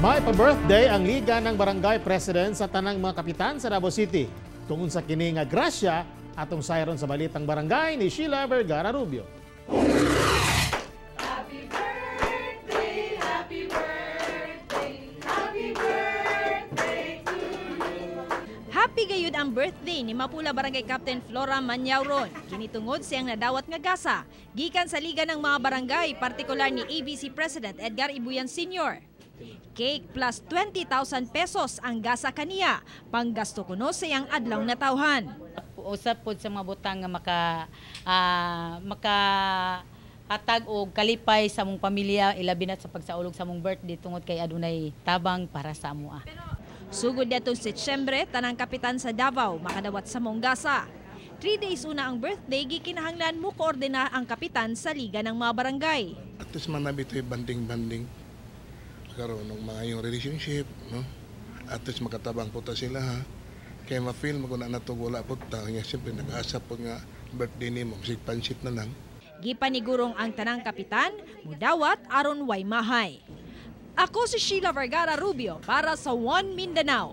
May pa-birthday ang Liga ng Barangay President sa tanang mga kapitan sa Davao City. Tungod sa kini nga grasya, atong sayron sa Balitang Barangay ni Sheila Vergara Rubio. Happy birthday, happy birthday, happy birthday to you. Happy gayud ang birthday ni Mapula Barangay Captain Flora Manyauron. Kinitungod siyang nadawat nga gasa gikan sa Liga ng mga Barangay, partikular ni ABC President Edgar Ibuyan Sr. Cake plus 20,000 pesos ang gasa kaniya, panggasto kuno sa iyang adlaw na tawhan. Usap po sa mga butang nga makahatag og kalipay sa mong pamilya, ilabi na sa pagsaulog sa mong birthday tungod kay adunay tabang para sa amoa. Sugod datong Setyembre, tanang kapitan sa Davao makadawat sa mong gasa. 3 days una ang birthday, gikinahanglan mo koordina ang kapitan sa Liga ng mga Barangay. At least manabitoy banding-banding karon ng mga yung relationship, no? At least makatabang po ta sila, ha? Kaya ma-feel mo kung na natugula po ta. Kaya siyempre nag-aasa po nga birthday ni mo, kasi pansit na lang. Gipanigurong ang tanang kapitan, mudawat aron way mahay. Ako si Sheila Vergara Rubio para sa One Mindanao.